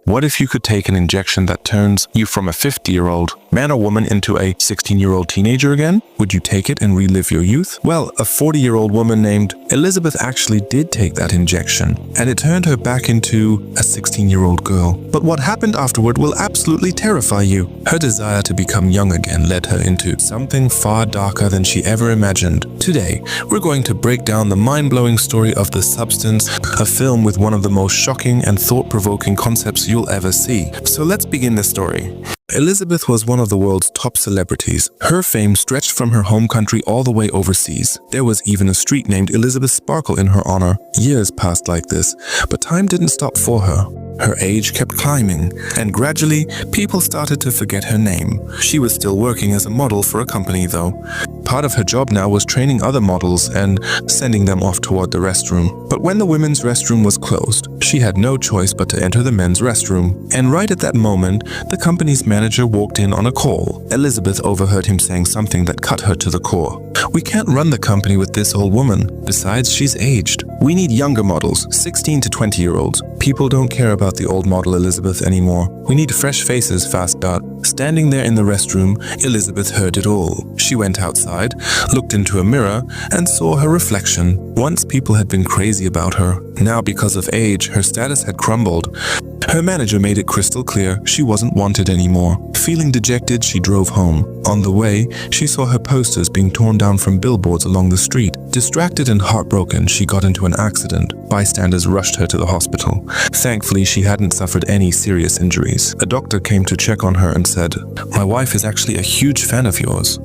What if you could take an injection that turns you from a 50-year-old man or woman into a 16-year-old teenager again? Would you take it and relive your youth? Well, a 40-year-old woman named Elizabeth actually did take that injection, and it turned her back into a 16-year-old girl. But what happened afterward will absolutely terrify you. Her desire to become young again led her into something far darker than she ever imagined. Today, we're going to break down the mind-blowing story of The Substance, a film with one of the most shocking and thought-provoking concepts you'll ever see. So let's begin the story. Elizabeth was one of the world's top celebrities. Her fame stretched from her home country all the way overseas. There was even a street named Elizabeth Sparkle in her honor. Years passed like this, but time didn't stop for her. Her age kept climbing, and gradually, people started to forget her name. She was still working as a model for a company though. Part of her job now was training other models and sending them off toward the restroom. But when the women's restroom was closed, she had no choice but to enter the men's restroom. And right at that moment, the company's manager walked in on a call. Elizabeth overheard him saying something that cut her to the core. "We can't run the company with this old woman. Besides, she's aged. We need younger models, 16 to 20-year-olds. People don't care about the old model Elizabeth anymore. We need fresh faces, Fargeat." Standing there in the restroom, Elizabeth heard it all. She went outside, looked into a mirror, and saw her reflection. Once people had been crazy about her. Now, because of age, her status had crumbled. Her manager made it crystal clear she wasn't wanted anymore. Feeling dejected, she drove home. On the way, she saw her posters being torn down from billboards along the street. Distracted and heartbroken, she got into an accident. Bystanders rushed her to the hospital. Thankfully, she hadn't suffered any serious injuries. A doctor came to check on her and said, "My wife is actually a huge fan of yours."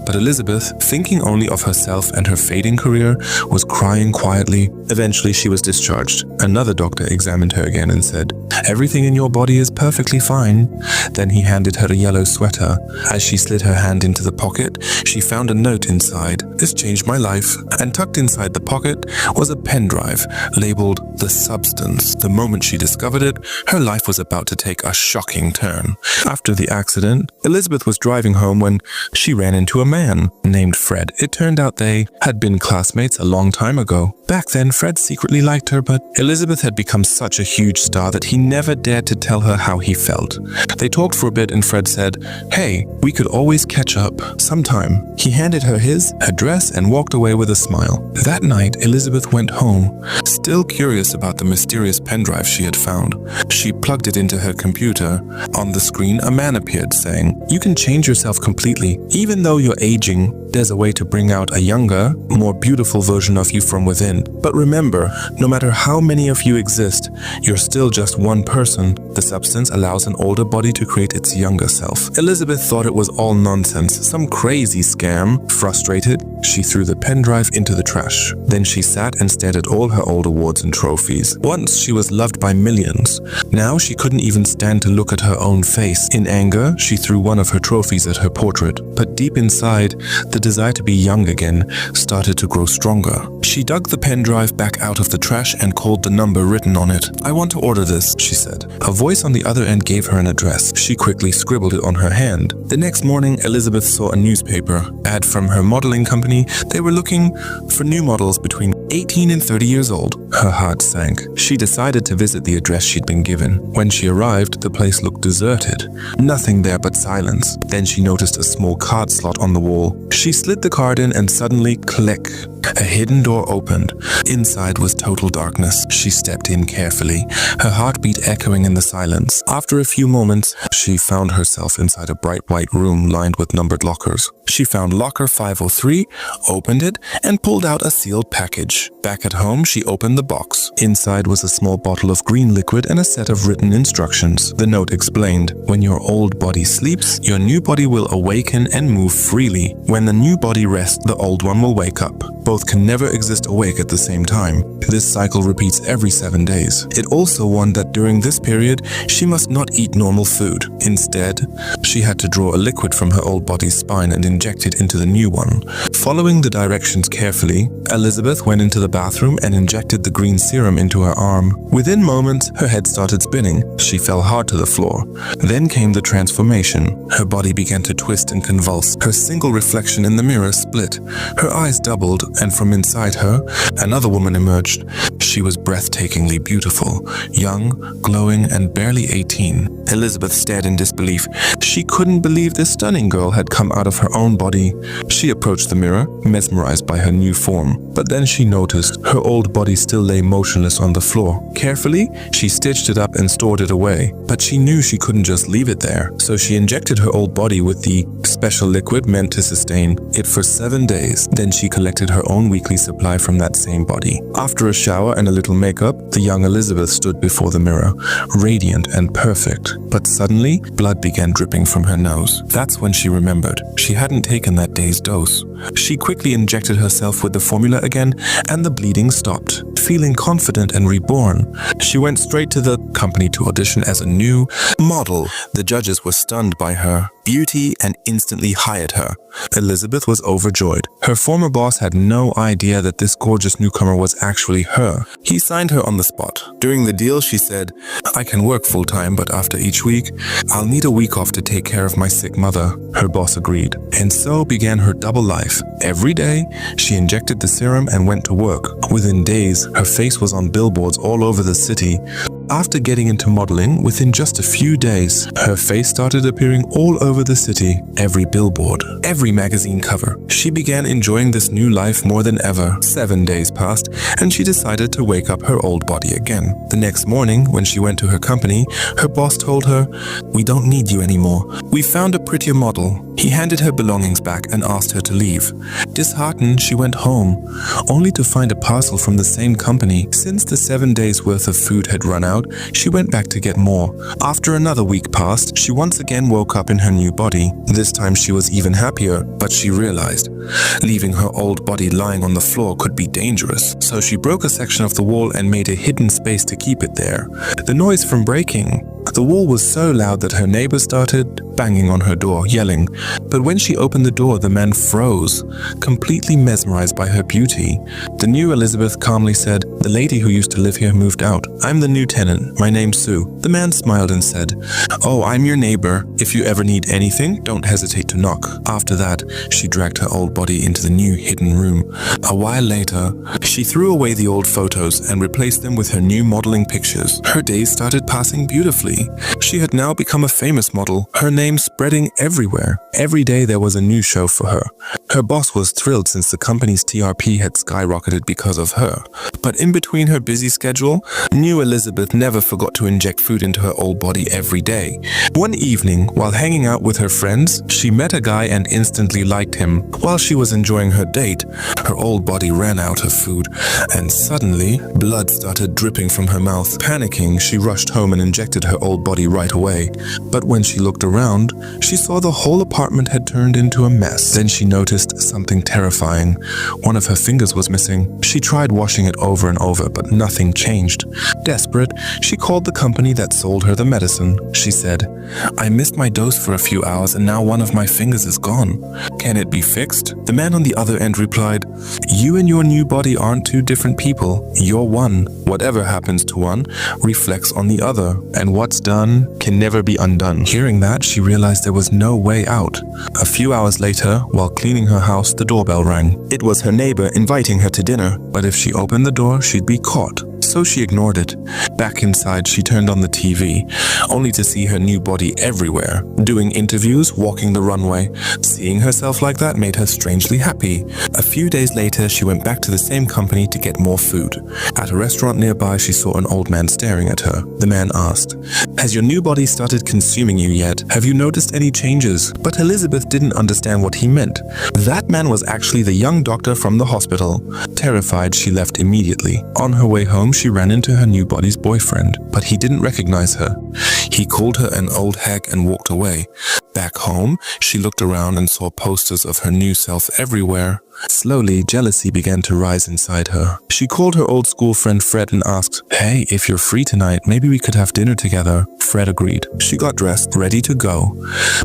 But Elizabeth, thinking only of herself and her fading career, was crying quietly. Eventually, she was discharged. Another doctor examined her again and said, "Everything in your body is perfectly fine." Then he handed her a yellow sweater. As she slid her hand into the pocket, she found a note inside. "This changed my life." And tucked inside the pocket was a pen drive labeled The Substance. The moment she discovered it, her life was about to take a shocking turn. After the accident, Elizabeth was driving home when she ran into a man named Fred. It turned out they had been classmates a long time ago. Back then, Fred secretly liked her, but Elizabeth had become such a huge star that he never dared to tell her how he felt. They talked for a bit and Fred said, "Hey, we could always catch up sometime." He handed her his address and walked away with a smile. That night, Elizabeth went home, still curious about the mysterious pen drive she had found. She plugged it into her computer. On the screen, a man appeared saying, "You can change yourself completely. Even though you're aging, there's a way to bring out a younger, more beautiful version of you from within. But remember, no matter how many of you exist, you're still just one person. The substance allows an older body to create its younger self." Elizabeth thought it was all nonsense, some crazy scam. Frustrated, she threw the pen drive into the trash. Then she sat and stared at all her old awards and trophies. Once she was loved by millions. Now she couldn't even stand to look at her own face. In anger, she threw one of her trophies at her portrait. But deep inside, the desire to be young again started to grow stronger. She dug the pen drive back out of the trash and called the number written on it. "I want to order this," she said. A voice on the other end gave her an address. She quickly scribbled it on her hand. The next morning, Elizabeth saw a newspaper ad from her modeling company. They were looking for new models between 18 and 30 years old. Her heart sank. She decided to visit the address she'd been given. When she arrived, the place looked deserted. Nothing there but silence. Then she noticed a small card slot on the wall. She slid the card in and suddenly, click, a hidden door opened. Inside was total darkness. She stepped in carefully, her heartbeat echoing in the silence. After a few moments, she found herself inside a bright white room lined with numbered lockers. She found locker 503, opened it, and pulled out a sealed package. Back at home, she opened the box. Inside was a small bottle of green liquid and a set of written instructions. The note explained, "When your old body sleeps, your new body will awaken and move freely. When the new body rests, the old one will wake up. Both can never exist awake at the same time. This cycle repeats every 7 days." It also warned that during this period, she must not eat normal food. Instead, she had to draw a liquid from her old body's spine and inject it into the new one. Following the directions carefully, Elizabeth went into the bathroom and injected the green serum into her arm. Within moments, her head started spinning. She fell hard to the floor. Then came the transformation. Her body began to twist and convulse. Her single reflection in the mirror split. Her eyes doubled, and from inside her, another woman emerged. She was breathtakingly beautiful, young, glowing, and barely 18. Elizabeth stared in disbelief. She couldn't believe this stunning girl had come out of her own body. She approached the mirror, mesmerized by her new form. But then she noticed her old body still lay motionless on the floor. Carefully, she stitched it up and stored it away. But she knew she couldn't just leave it there, so she injected her old body with the special liquid meant to sustain it for 7 days. Then she collected her own weekly supply from that same body. After a shower and a little makeup, the young Elizabeth stood before the mirror, radiant and perfect. But suddenly, blood began dripping from her nose. That's when she remembered. She hadn't taken that day's dose. She quickly injected herself with the formula again, and the bleeding stopped. Feeling confident and reborn, she went straight to the company to audition as a new model. The judges were stunned by her beauty and instantly hired her. Elizabeth was overjoyed. Her former boss had no idea that this gorgeous newcomer was actually her. He signed her on the spot. During the deal, she said, "I can work full-time, but after each week, I'll need a week off to take care of my sick mother." Her boss agreed. And so began her double life. Every day, she injected the serum and went to work. Within days, her face was on billboards all over the city. After getting into modeling, within just a few days, her face started appearing all over the city, every billboard, every magazine cover. She began enjoying this new life more than ever. 7 days passed, and she decided to wake up her old body again. The next morning, when she went to her company, her boss told her, "We don't need you anymore. We found a prettier model." He handed her belongings back and asked her to leave. Disheartened, she went home, only to find a parcel from the same company. Since the 7 days' worth of food had run out, she went back to get more. After another week passed, she once again woke up in her new body. This time she was even happier, but she realized leaving her old body lying on the floor could be dangerous. So she broke a section of the wall and made a hidden space to keep it there. The noise from breaking the wall was so loud that her neighbor started banging on her door, yelling. But when she opened the door, the man froze, completely mesmerized by her beauty. The new Elizabeth calmly said, "The lady who used to live here moved out. I'm the new tenant. My name's Sue." The man smiled and said, "Oh, I'm your neighbor. If you ever need anything, don't hesitate to knock." After that, she dragged her old body into the new hidden room. A while later, she threw away the old photos and replaced them with her new modeling pictures. Her days started passing beautifully. She had now become a famous model, her name spreading everywhere. Every day there was a new show for her. Her boss was thrilled since the company's TRP had skyrocketed because of her. But in between her busy schedule, new Elizabeth never forgot to inject food into her old body every day. One evening, while hanging out with her friends, she met a guy and instantly liked him. While she was enjoying her date, her old body ran out of food, and suddenly, blood started dripping from her mouth. Panicking, she rushed home and injected her old body right away. But when she looked around, she saw the whole apartment had turned into a mess. Then she noticed something terrifying. One of her fingers was missing. She tried washing it over and over, but nothing changed. Desperate, she called the company that sold her the medicine. She said, "I missed my dose for a few hours and now one of my fingers is gone. Can it be fixed?" The man on the other end replied, "You and your new body aren't two different people. You're one. Whatever happens to one reflects on the other, and what's done can never be undone." Hearing that, she realized there was no way out. A few hours later, while cleaning her house, the doorbell rang. It was her neighbor inviting her to dinner, but if she opened the door, she'd be caught. So she ignored it. Back inside, she turned on the TV, only to see her new body everywhere. Doing interviews, walking the runway. Seeing herself like that made her strangely happy. A few days later, she went back to the same company to get more food. At a restaurant nearby, she saw an old man staring at her. The man asked, "Has your new body started consuming you yet? Have you noticed any changes?" But Elizabeth didn't understand what he meant. That man was actually the young doctor from the hospital. Terrified, she left immediately. On her way home, she ran into her new body's boyfriend, but he didn't recognize her. He called her an old hag and walked away. Back home, she looked around and saw posters of her new self everywhere. Slowly, jealousy began to rise inside her. She called her old school friend Fred and asked, "Hey, if you're free tonight, maybe we could have dinner together." Fred agreed. She got dressed, ready to go.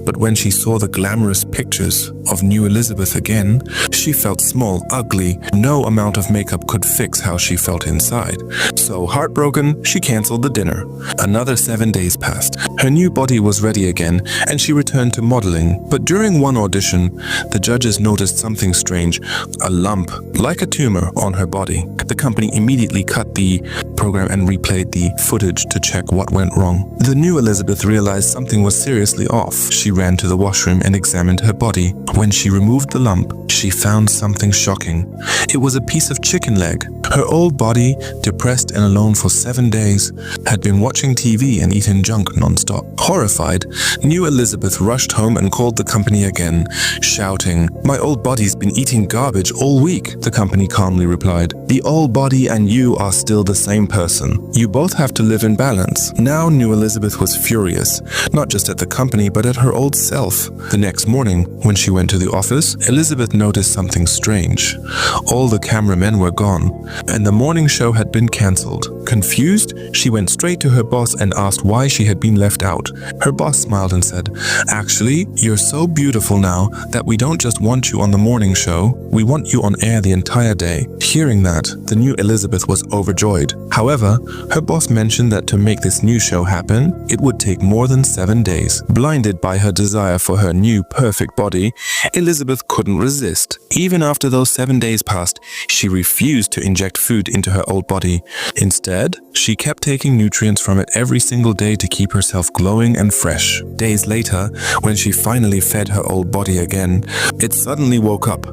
But when she saw the glamorous pictures of new Elizabeth again, she felt small, ugly. No amount of makeup could fix how she felt inside. So, heartbroken, she canceled the dinner. Another 7 days passed. Her new body was ready again, and she returned to modeling. But during one audition, the judges noticed something strange. a lump, like a tumor, on her body. The company immediately cut the program and replayed the footage to check what went wrong. The new Elizabeth realized something was seriously off. She ran to the washroom and examined her body. When she removed the lump, she found something shocking. It was a piece of chicken leg. Her old body, depressed and alone for 7 days, had been watching TV and eating junk non-stop. Horrified, new Elizabeth rushed home and called the company again, shouting, "My old body's been eating garbage all week," the company calmly replied. "The old body and you are still the same person. You both have to live in balance." Now new Elizabeth was furious, not just at the company but at her old self. The next morning, when she went to the office, Elizabeth noticed something strange. All the cameramen were gone, and the morning show had been cancelled. Confused, she went straight to her boss and asked why she had been left out. Her boss smiled and said, "Actually, you're so beautiful now that we don't just want you on the morning show, we want you on air the entire day." Hearing that, the new Elizabeth was overjoyed. However, her boss mentioned that to make this new show happen, it would take more than 7 days. Blinded by her desire for her new perfect body, Elizabeth couldn't resist. Even after those 7 days passed, she refused to inject food into her old body. Instead, she kept taking nutrients from it every single day to keep herself glowing and fresh. Days later, when she finally fed her old body again, it suddenly woke up,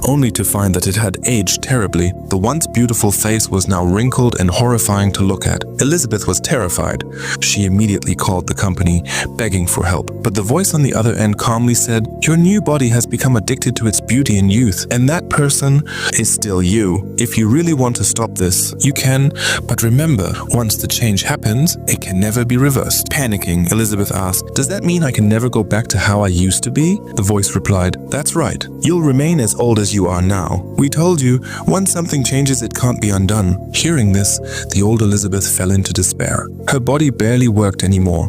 only to find that it had aged terribly. The once beautiful face was now wrinkled and horrifying to look at. Elizabeth was terrified. She immediately called the company, begging for help. But the voice on the other end calmly said, "Your new body has become addicted to its beauty and youth, and that person is still you. If you really want to stop this, you can, but remember, once the change happens, it can never be reversed." Panicking, Elizabeth asked, "Does that mean I can never go back to how I used to be?" The voice replied, "That's right. You'll remain as old as you are now. We told you, once something changes, it can't be undone." Hearing this, the old Elizabeth fell into despair. Her body barely worked anymore.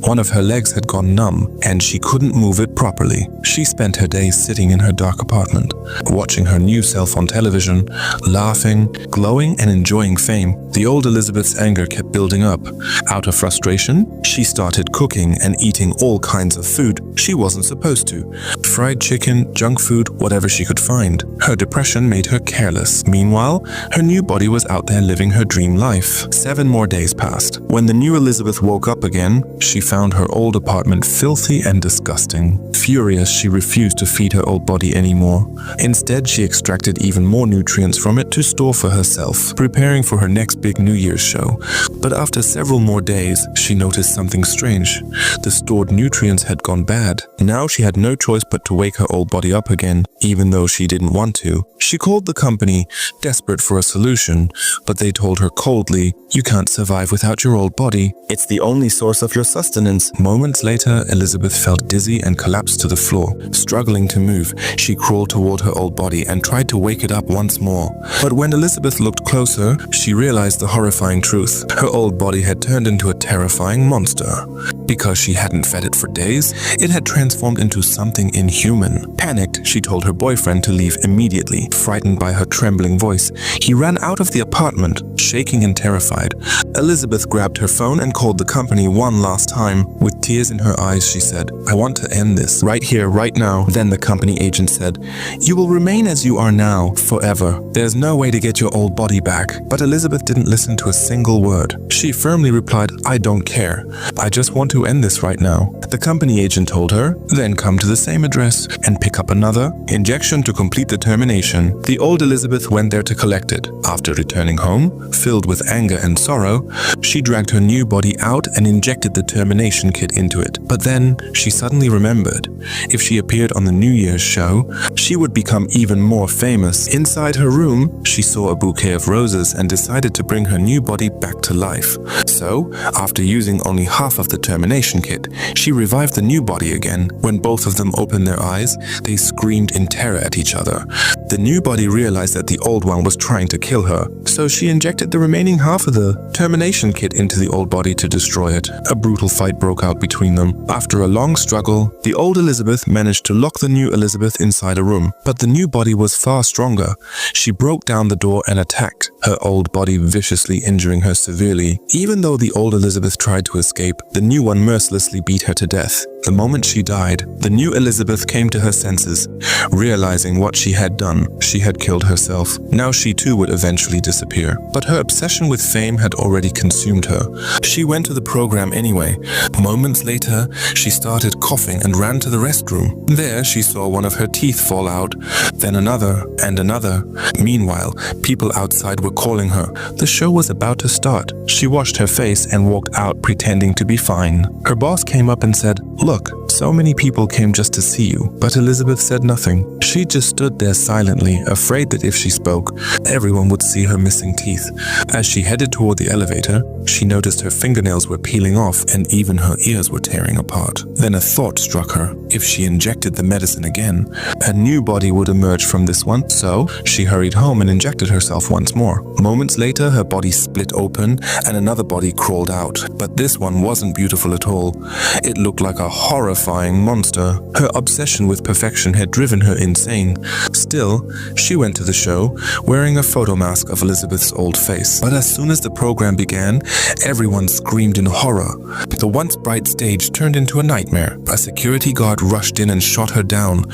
One of her legs had gone numb, and she couldn't move it properly. She spent her days sitting in her dark apartment, watching her new self on television, laughing, glowing, and enjoying fame. The old Elizabeth's anger kept building up. Out of frustration, she started cooking and eating all kinds of food she wasn't supposed to. Fried chicken, junk food, whatever she could find. Her depression made her careless. Meanwhile, her new body was out there living her dream life. 7 more days passed. When the new Elizabeth woke up again, she found her old apartment filthy and disgusting. Furious, she refused to feed her old body anymore. Instead, she extracted even more nutrients from it to store for herself, preparing for her next big New Year's show. But after several more days, she noticed something strange. The stored nutrients had gone bad. Now she had no choice but to wake her old body up again, even though she didn't want to. She called the company, desperate for a solution, but they told her coldly, "You can't survive without your old body. It's the only source of your sustenance." Moments later, Elizabeth felt dizzy and collapsed to the floor. Struggling to move, she crawled toward her old body and tried to wake it up once more. But when Elizabeth looked closer, she realized the horrifying truth. Her old body had turned into a terrifying monster. Because she hadn't fed it for days, it had transformed into something inhuman. Panicked, she told her boyfriend to leave immediately. Frightened by her trembling voice, he ran out of the apartment, shaking and terrified. Elizabeth grabbed her phone and called the company one last time. With tears in her eyes, she said, "I want to end this, right here, right now." Then the company agent said, "You will remain as you are now, forever. There's no way to get your old body back." But Elizabeth didn't listen to a single word. She firmly replied, "I don't care. I just want to end this right now." The company agent told her, "Then come to the same address and pick up another injection to complete the termination." The old Elizabeth went there to collect it. After returning home, filled with anger and sorrow, she dragged her new body out and injected the termination kit into it. But then she suddenly remembered, if she appeared on the New Year's show, she would become even more famous. Inside her room, she saw a bouquet of roses and decided to bring her new body back to life. So, after using only half of the termination kit, she revived the new body again. When both of them opened their eyes, they screamed in terror at each other. The new body realized that the old one was trying to kill her, so she injected the remaining half of the termination kit into the old body to destroy it. A brutal fight broke out between them. After a long struggle, the old Elizabeth managed to lock the new Elizabeth inside a room, but the new body was far stronger. She broke down the door and attacked, her old body viciously injuring her severely. Even though the old Elizabeth tried to escape, the new one mercilessly beat her to death. The moment she died, the new Elizabeth came to her senses, realizing what she had done. She had killed herself. Now she too would eventually disappear. But her obsession with fame had already consumed her. She went to the program anyway. Moments later, she started coughing and ran to the restroom. There, she saw one of her teeth fall out, then another and another. Meanwhile, people outside were calling her. The show was about to start. She washed her face and walked out pretending to be fine. Her boss came up and said, "Look, so many people came just to see you." But Elizabeth said nothing. She just stood there silently, afraid that if she spoke, everyone would see her missing teeth. As she headed toward the elevator, she noticed her fingernails were peeling off and even her ears were tearing apart. Then a thought struck her. If she injected the medicine again, a new body would emerge from this one. So she hurried home and injected herself once more. Moments later, her body split open and another body crawled out. But this one wasn't beautiful at all. It looked like a horrifying monster. Her obsession with perfection had driven her insane. Still, she went to the show, wearing a photo mask of Elizabeth's old face. But as soon as the program began, everyone screamed in horror. The once bright stage turned into a nightmare. A security guard rushed in and shot her down,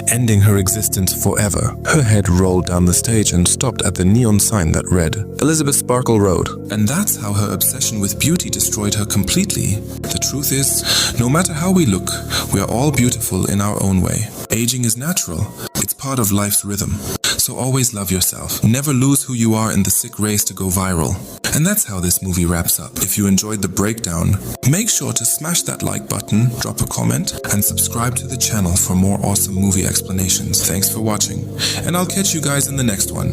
ending her existence forever. Her head rolled down the stage and stopped at the neon sign that read, "Elizabeth Sparkle Road." And that's how her obsession with beauty destroyed her completely. The truth is, no matter how we look, we are all beautiful in our own way. Aging is natural. It's part of life's rhythm. So always love yourself. Never lose who you are in the sick race to go viral. And that's how this movie wraps up. If you enjoyed the breakdown, make sure to smash that like button, drop a comment, and subscribe to the channel for more awesome movie explanations. Thanks for watching, and I'll catch you guys in the next one.